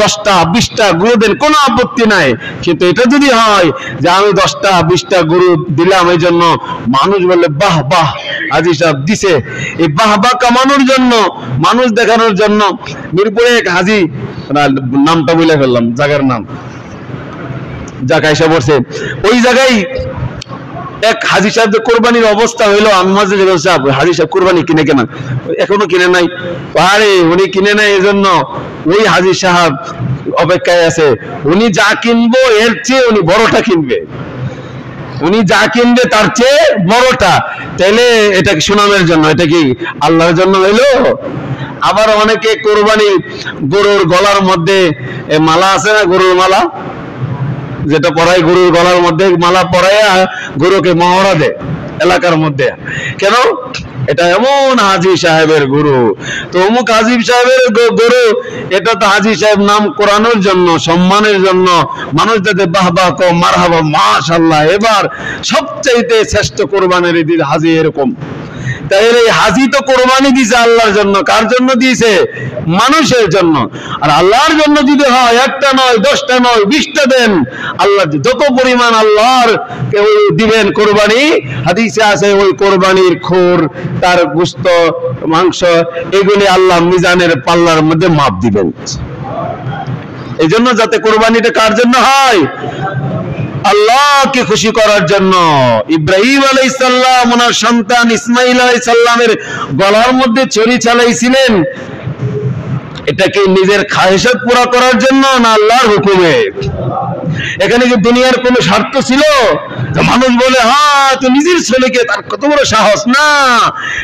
Speaker 1: 10টা 20টা গরু দেন, কোনো আপত্তি নাই। কিন্তু এটা যদি হয় যে আমি 10টা 20টা গরু দিলাম এই জন্য মানুষ বললে বাহ বাহ হাজী সাহেব দিছে, এই বাহ বাহ কামানোর জন্য মানুষ দেখানোর জন্য মিরপুরে এক হাজী, নামটা বলে ফেললাম জায়গার নাম, জায়গা এসে পড়ছে, ওই জায়গায় এক হাজী সাহেব কোরবানির অবস্থা হইলো, আমি মাঝে হাজী সাহেব কোরবানি কিনে কেনা, এখনো কিনে নাই, আরে উনি কিনে নাই এই জন্য ওই হাজী সাহেব অপেক্ষায় আছে, উনি যা কিনবো এর চেয়ে উনি বড়টা কিনবে, উনি যা কিনবে তার চেয়ে বড়টা, তাইলে এটা কি সুনামের জন্য, এটা কি আল্লাহর জন্য হইলো? আবার অনেকে কোরবানি গরুর গলার মধ্যে মালা আছে না, গরুর মালা যেটা পরায়, গরুর গলার মধ্যে মালা পরাইয়া গরুকে মহড়া দেয় এলাকার মধ্যে, কেন? এটা এমন হাজী সাহেবের গরু, তো অমুক হাজী সাহেবের গরু, এটা তো হাজী সাহেব নাম কোরআনের জন্য, সম্মানের জন্য, মানুষ যাতে বাহ বাহ কো মারহাবা মাশাআল্লাহ, এবার সবচাইতে শ্রেষ্ঠ কোরবানির ঈদ হাজী এরকম। তাহলে এই হাজী তো কোরবানি দিয়েছে আল্লাহর জন্য, কার জন্য দিয়েছে? মানুষের জন্য। আর আল্লাহর জন্য যদি হয় একটা নয় 10টা নয় 20টা দেন, আল্লাহ যত পরিমাণ আল্লাহর দিবেন কোরবানি, হাদিসে আছে ওই কোরবানির খুর তার গোশত মাংস এগুলি আল্লাহ মিজানের পাল্লার মধ্যে মাপ দিবেন। এই জন্য যাতে কোরবানিটা কার জন্য হয়? আল্লাহকে খুশি করার জন্য। ইব্রাহিম আলাইহিস সালাম ওনার সন্তান ইসমাঈল আলাইহিস সালামের গলার মধ্যে ছুরি চালাইছিলেন, এটা কি নিজের খায়েশাত পুরা করার জন্য না আল্লাহর হুকুমে? এখানে কি দুনিয়ার কোনো স্বার্থ ছিল? মানুষ বলে হ্যাঁ তো নিজের ছেলেকে, তার কত বড় সাহস, না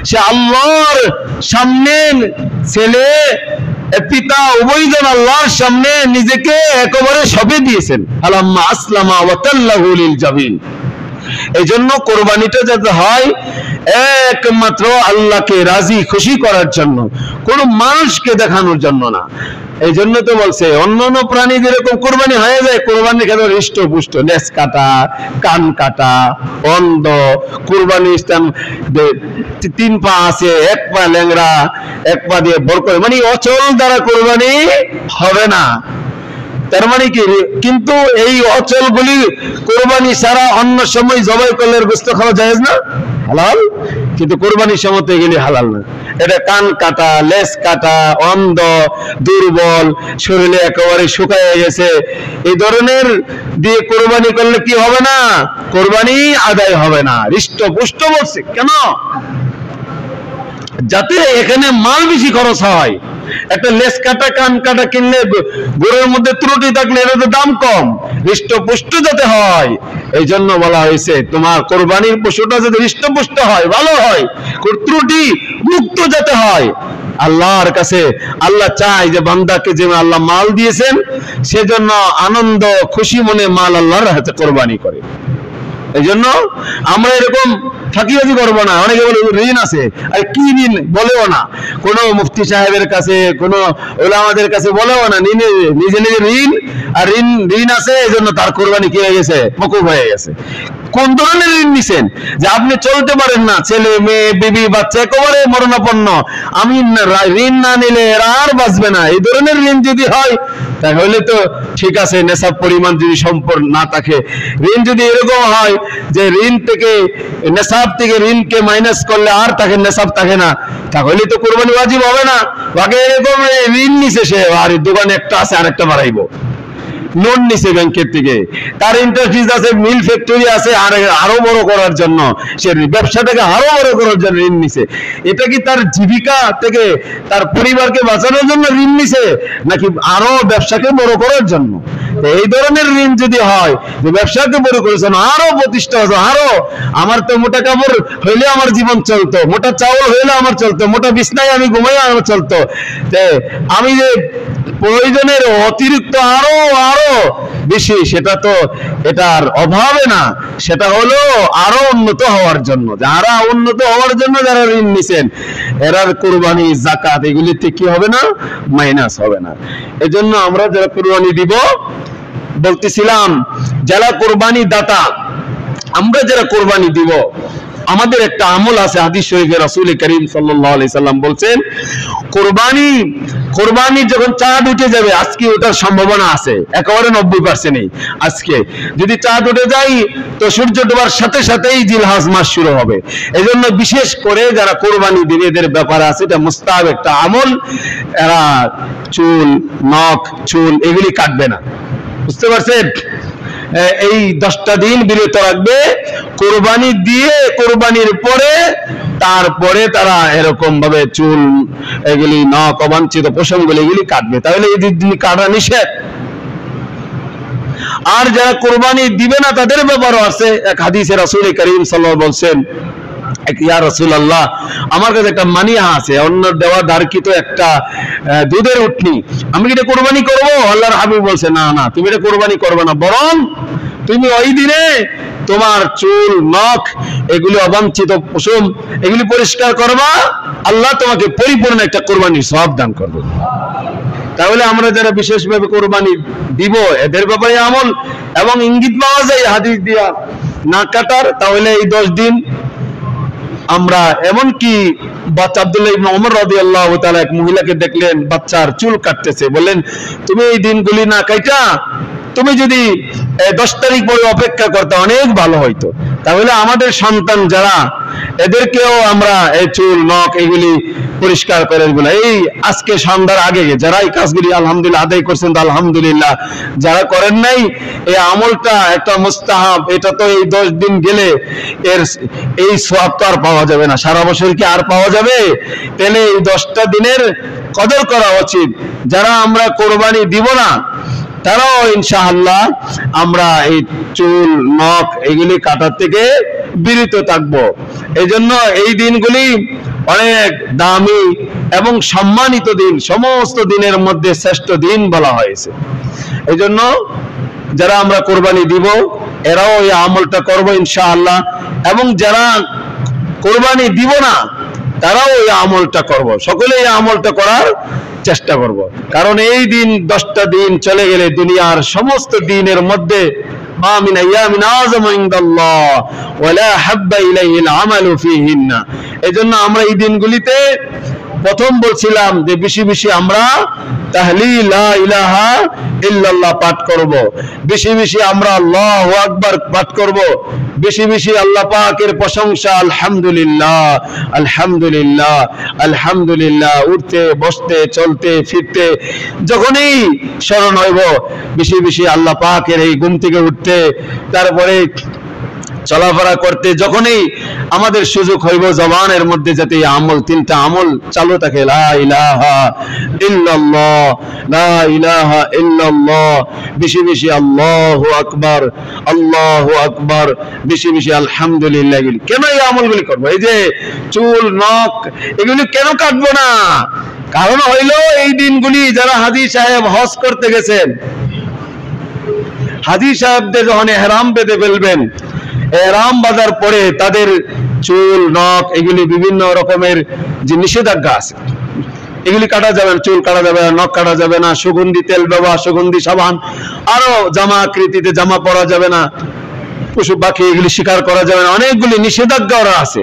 Speaker 1: সে আল্লাহর সামনে ছেলে পিতা উভয়জন আল্লাহর সামনে নিজেকে একেবারে সঁপে দিয়েছেন। আলাম্মা আসলামা ওয়া তাল্লাহু লিল জাবিন। এই জন্য কোরবানিটা যাতে হয় একমাত্র আল্লাহকে রাজি খুশি করার জন্য, কোন মানুষকে দেখানোর জন্য না। এই জন্য তো বলছে অন্যান্য প্রাণী যেরকম কোরবানি হয়ে যায়, কোরবানি খেলে হৃষ্টপুষ্ট, লেজ কাটা কান কাটা অন্ধ, কোরবানি ইসলাম 3 পা আছে, 1 পা ল্যাংড়া, 1 পা দিয়ে ভর করে, মানে অচল দ্বারা কোরবানি হবে না। তার মানে কি? কিন্তু এই অচল গুলি কোরবানি ছাড়া অন্য সময় জবাই করলে গোশত খাওয়া জায়েজ না, হালাল, কিন্তু কোরবানির সময় তো এগুলি হালাল না। এটা কান কাটা, লেজ কাটা, অন্ধ, দুর্বল, শরীরে একেবারে শুকায় গেছে, এই ধরনের দিয়ে কোরবানি করলে কি হবে না? কোরবানি আদায় হবে না। হৃষ্টপুষ্ট বলছে কেন? যাতে এখানে মাল বেশি খরচ হয়, একটা লেস কাটা কান কাটা কিনলে গরুর মধ্যে ত্রুটি থাকলে এর দাম কম, হৃষ্টপুষ্ট যাতে হয়, এই জন্য বলা হয়েছে তোমার কোরবানির পশুটা যাতে হৃষ্টপুষ্ট হয়, ভালো হয়, ত্রুটি মুক্ত যাতে হয়। আল্লাহর কাছে আল্লাহ চায় যে বান্দাকে যে আল্লাহ মাল দিয়েছেন সেজন্য আনন্দ খুশি মনে মাল আল্লাহর হাতে কোরবানি করে। এই জন্য আমরা এরকম ফাঁকিবাজি করবো না। অনেকে বলে ঋণ আছে, আর কি ঋণ বলেও না, কোনো মুফতি সাহেবের কাছে কোনো ওলামাদের কাছে বলেও না, নিজে নিজে ঋণ আর ঋণ আছে, এই জন্য তার কোরবানি কি হয়ে গেছে, মকুব হয়ে গেছে। কোন ধরনের ঋণ নিছেন যে আপনি চলতে পারেন না, ছেলে মেয়ে বিবি বাচ্চা একেবারে মরণাপন্ন, আমি ঋণ না নিলে এরা আর বাঁচবে না, এই ধরনের ঋণ যদি হয় তাহলে তো ঠিক আছে, নেশাব পরিমাণ যদি সম্পূর্ণ না থাকে। ঋণ যদি এরকম হয় যে ঋণ থেকে নেশাব থেকে ঋণকে মাইনাস করলে আর তাকে নেশাব থাকে না, তাহলে তো কোরবানি ওয়াজিব হবে না। বাকি এরকম ঋণ নিছে সে, আর দোকানে একটা আছে আরেকটা বাড়াইবো, লোন নিছে ব্যাংকের থেকে, তার ইন্টারেস্ট আছে, মিল ফ্যাক্টরি আছে, আর আরো বড় করার জন্য, সে ব্যবসাটাকে আরো বড় করার জন্য ঋণ নিছে। এটা কি তার জীবিকা থেকে তার পরিবারকে বাঁচানোর জন্য ঋণ নিছে, নাকি আরো ব্যবসাকে বড় করার জন্য? এই ধরনের ঋণ যদি হয় যে ব্যবসাকে বড় করেছেন, আরো প্রতিষ্ঠা হতো, আরো আমার তো মোটা কাপড় হইলে আমার জীবন চলতো, মোটা চাউল হইলে আমার চলতো, মোটা বিছনায় আমি ঘুমাই আমার চলতো, আমি যে প্রয়োজনের অতিরিক্ত আরো আরো বেশি, সেটা তো এটার অভাবে না, সেটা হলো আরো উন্নত হওয়ার জন্য। যারা উন্নত হওয়ার জন্য যারা ঋণ নিছেন, এরার কুরবানি যাকাত এগুলিতে কি হবে না, মাইনাস হবে না। এজন্য আমরা যারা কুরবানি দিব, বলতেছিলাম যারা কুরবানি দাতা, আমরা যারা কুরবানি দিব, আমাদের একটা আমল আছে। হাদিস শরীফে রাসূল করিম সাল্লাল্লাহু আলাইহি সাল্লাম বলছেন, কুরবানি যখন চাঁদ উঠে যাবে, আজকে ওটার সম্ভাবনা আছে, একেবারে 90%। আজকে যদি চাঁদ উঠে যায় তো সূর্য ডোবার সাথে সাথেই জিলহজ মাস শুরু হবে। এজন্য বিশেষ করে যারা কুরবানি দিবে এদের ব্যাপারে আছে, এটা মুস্তাহাব একটা আমল, এরা চুল নখ চুল এগুলি কাটবে না, বুঝতে পারছেন? এই 10টা দিন বিরত রাখবে, কোরবানি দিয়ে কোরবানির পরে তারপরে তারা এরকম ভাবে চুল এগুলি নখ অবাঞ্ছিত পশমগুলি এগুলি কাটবে, তাহলে এই দিন কাটা নিষেধ। আর যারা কোরবানি দিবে না তাদের ব্যাপারও আছে। এক হাদিসে রাসূল করিম সাল্লাল্লাহু আলাইহি ওয়াসাল্লাম, ইয়া রাসূলুল্লাহ, আমার কাছে একটা মানিয়া আছে, অন্য দেওয়া দারকিত একটা দুধের উটনি, আমি কি এটা কোরবানি করবো? আল্লাহর হাবিব বলছে, না না, তুমি এটা কোরবানি করবে না, বরং তুমি ওই দিনে তোমার চুল নখ এগুলি অবাঞ্ছিত পশম এগুলি পরিষ্কার করবা, আল্লাহ তোমাকে পরিপূর্ণ একটা কোরবানির সওয়াব দান করবে। তাহলে আমরা যারা বিশেষভাবে কোরবানি দিব এদের ব্যাপারে আমল, এবং ইঙ্গিত পাওয়া যায় হাদিস দিয়া না কাটার, তাহলে এই 10 দিন আমরা এমনকি বাচ্চা আব্দুল্লাহ ইবনে ওমর রাদিয়াল্লাহু তাআলা এক মহিলাকে দেখলেন বাচ্চার চুল কাটতেছে, বললেন তুমি এই দিনগুলি না কাটা তুমি যদি 10 তারিখ পরে অপেক্ষা করতে অনেক ভালো হইতো। তাহলে আমাদের সন্তান যারা, এদেরকেও আমরা এই চুল নখ এগুলি পরিষ্কার করে বলে, এই আজকে সন্ধ্যার আগে যারা এই কাজগুলি আলহামদুলিল্লাহ আদায় করছেন তো আলহামদুলিল্লাহ, যারা করেন নাই এই আমলটা একটা মুস্তাহাব, এটা তো এই 10 দিন গেলে এর এই সওয়াব তো আর পাওয়া যাবে না, সারা বছর কি আর পাওয়া যাবে? তাহলে এই 10টা দিনের কদর করা উচিত। যারা আমরা কোরবানি দিব না তারাও ইনশাআল্লাহ আমরা এই চুল নখ এগুলি কাটার থেকে বিরত থাকবো। এই জন্য এই দিনগুলি অনেক দামি এবং সম্মানিত দিন, সমস্ত দিনের মধ্যে শ্রেষ্ঠ দিন বলা হয়েছে। এই জন্য যারা আমরা কোরবানি দিব এরাও এই আমলটা করবো ইনশাআল্লাহ, এবং যারা কোরবানি দিব না তারাও এই আমলটা করব, সকলে এই আমলটা করার চেষ্টা করব। কারণ এই দিন 10টা দিন চলে গেলে দুনিয়ার সমস্ত দিনের মধ্যে মা মিন আইয়ামিন আযামু ইনদাল্লাহ ওয়ালা হাব্বা ইলাইহিল আমালু ফীহিন্না। এজন্য আমরা এই দিনগুলিতে প্রথম বলছিলাম যে বেশি বেশি আমরা তাহলিল লা ইলাহা ইল্লাল্লাহ পাঠ করব, বেশি বেশি আমরা আল্লাহু আকবার পাঠ করব, বেশি বেশি আল্লাহ পাকের প্রশংসা আলহামদুলিল্লাহ আলহামদুলিল্লাহ আলহামদুলিল্লাহ, উঠতে বসতে চলতে ফিরতে যখনই স্মরণ হইব বেশি বেশি আল্লাহ পাকের এই ঘুম থেকে উঠতে, তারপরে চলাফেরা করতে যখনই আমাদের সুযোগ হইব, জবানের মধ্যে যাতে এই আমল, তিনটা আমল চালু থাকে, লা ইলাহা ইল্লাল্লাহ, লা ইলাহা ইল্লাল্লাহ, বেশি বেশি আল্লাহু আকবার, আল্লাহু আকবার, বেশি বেশি আলহামদুলিল্লাহ। কেন এই আমলগুলি করবো? এই যে চুল নখ এগুলি কেন কাটবো না? কারণ হইল এই দিনগুলি যারা হাজী সাহেব হজ করতে গেছেন, হাজী সাহেবদের যখন এহরাম বেঁধে ফেলবেন, এহরাম বাঁধার পরে তাদের চুল নখ এগুলি বিভিন্ন রকমের যে নিষেধাজ্ঞা আছে, এগুলি কাটা যাবে না, চুল কাটা যাবে না, নখ কাটা যাবে না, সুগন্ধি তেল ব্যবহার, সুগন্ধি সাবান, আরো জামা আকৃতিতে জামা পরা যাবে না, পশু পাখি এগুলি শিকার করা যাবে না, অনেকগুলি নিষেধাজ্ঞা ওরা আছে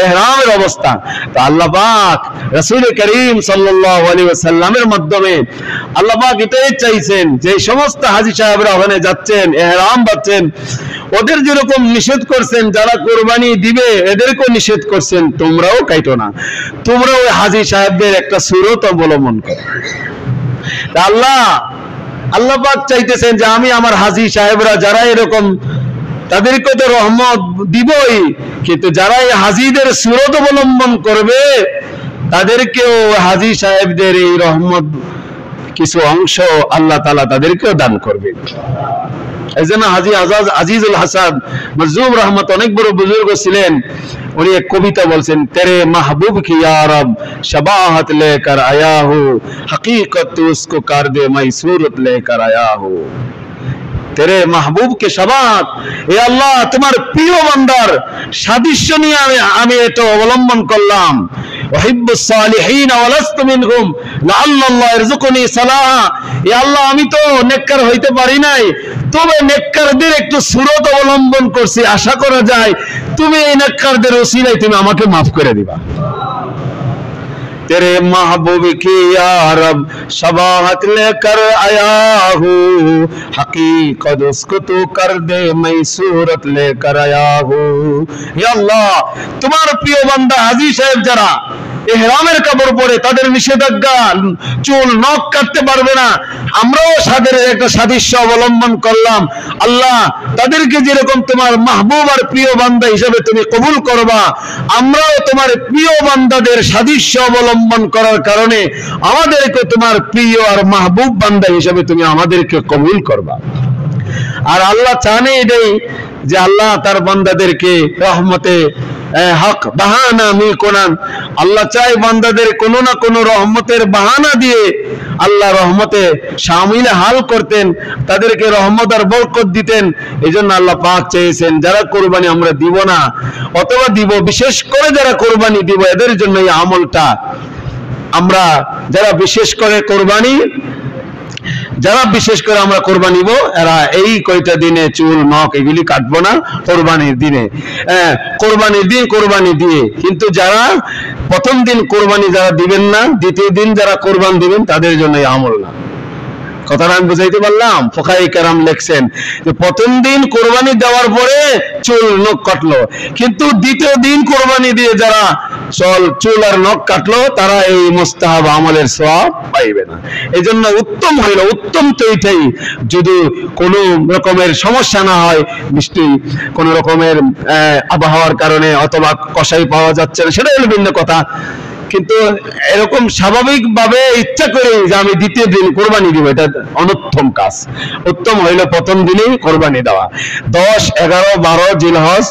Speaker 1: ইহরামের অবস্থা। তো আল্লাহ পাক রাসূল করিম সাল্লাল্লাহু আলাইহি ওয়াসাল্লামের মাধ্যমে আল্লাহ পাক এটাই চাইছেন যে এই সমস্ত হাজী সাহেবরা ওখানে যাচ্ছেন, ইহরাম বাঁধছেন, ওদের যেরকম নিষেধ করছেন যারা কুরবানি দিবে এদেরকেও নিষেধ করছেন, তোমরাও কাইটো না, তোমরা ওই হাজী সাহেবদের একটা সুরত অবলম্বন করো। আল্লাহ পাক চাইতেছেন যে আমি আমার হাজী সাহেবরা যারা এরকম, তাদেরকে তো রহমত দিবই, কিন্তু যারা এই হাজীদের সুরত অবলম্বন করবে তাদেরকেও হাজী সাহেবদের এই রহমত কিছু অংশ আল্লাহ তাআলা তাদেরকেও দান করবে। এই জন্য হাজী আজিজুল হাসান মজলুম রহমত অনেক বড় বুজুর্গ ছিলেন, উনি এক কবিতা বলছেন, তেরে মাহবুব কি ইয়া রব শবাহত লেকর আয়া হু, হकीकत उसको कर दे मैं सूरत लेकर आया हूं। তেরে মাহবুব কে শবাহত, এ আল্লাহ তোমার প্রিয় বান্দার সাদৃশ্য নিয়ে আমি এটা অবলম্বন করলাম। ওয়াহিব্বুস সালিহিন ওয়া লাস্তু মিনহুম লাআল্লাল্লাহ ইয়ারযুকুনি সালাহা, এ আল্লাহ আমি তো নেককার হইতে পারি নাই, তবে নেককারদের একটু সুরত অবলম্বন করছি, আশা করা যায় তুমি এই নেককারদের ওসিলায় তুমি আমাকে মাফ করে দিবা। तेरे महबूब की या रब शबाहत लेकर आया हूँ, हकीकत उसको तू कर दे मैं सूरत लेकर आया हूँ। या अल्लाह तुम्हार प्रिय बंदा हाजी साहेब যারা ইহরামের কাপড় পরে তাদের নিষেধাজ্ঞা, চুল নখ কাটতে পারবে না, আমরাও তাদের একটা সাদৃশ্য অবলম্বন করলাম। আল্লাহ তাদেরকে যেরকম তোমার মাহবুব আর প্রিয় বান্দা হিসেবে তুমি কবুল করবা, আমরাও তোমার প্রিয় বান্দাদের সাদৃশ্য অবলম্বন করার কারণে আমাদেরকে তোমার প্রিয় আর মাহবুব বান্দা হিসেবে তুমি আমাদেরকে কবুল করবা। আর আল্লাহ চানে এটাই যে আল্লাহ তার বান্দাদেরকে রহমতে হক বাহানা মিল কোরআন, আল্লাহ চাই বান্দাদের কোনো না কোনো রহমতের বাহানা দিয়ে আল্লাহ রহমতে শামিল হাল করতেন, তাদেরকে রহমত আর বরকত দিতেন। এই জন্য আল্লাহ পাক চেয়েছেন যারা কোরবানি আমরা দিব না অথবা দিব, বিশেষ করে যারা কোরবানি দিব এদের জন্য এই আমলটা আমরা, যারা বিশেষ করে কোরবানি, যারা বিশেষ করে আমরা কোরবানি নিব, এরা এই কয়টা দিনে চুল নখ এগুলি কাটবো না কোরবানির দিনে, কোরবানির দিন কোরবানি দিয়ে। কিন্তু যারা প্রথম দিন কোরবানি যারা দিবেন না, দ্বিতীয় দিন যারা কোরবান দিবেন তাদের জন্য এই আমল না। কথাটা আমি বুঝাইতে পারলাম? ফুকাহায়ে কেরাম লিখছেন যে প্রথম দিন কোরবানি দেওয়ার পরে চুল নখ কাটলো, কিন্তু দ্বিতীয় দিন কোরবানি দিয়ে যারা চুল আর নখ কাটলো তারা এই মুস্তাহাব আমলের সওয়াব পাইবে না। এই জন্য উত্তম হইল, উত্তম তো এইটাই, যদি কোনো রকমের সমস্যা না হয়, বৃষ্টি কোন রকমের আবহাওয়ার কারণে অথবা কষাই পাওয়া যাচ্ছে না, সেটা হলো ভিন্ন কথা। কিন্তু এরকম স্বাভাবিক ভাবে ইচ্ছা করে যে আমি দ্বিতীয় দিন কোরবানি দিব, এটা অনুত্তম কাজ। উত্তম হইল প্রথম দিনেই কোরবানি দেওয়া। 10, 11, 12 জিলহজ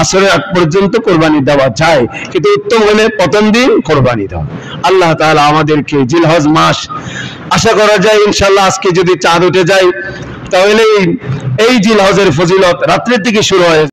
Speaker 1: আসরের আগ পর্যন্ত কোরবানি দেওয়া যায়, কিন্তু উত্তম হলে প্রথম দিন কোরবানি দেওয়া। আল্লাহ তাআলা আমাদেরকে জিলহজ মাস, আশা করা যায় ইনশাআল্লাহ আজকে যদি চাঁদ উঠে যায় তাহলে এই জিলহজের ফজিলত রাত্রের দিকে শুরু হয়।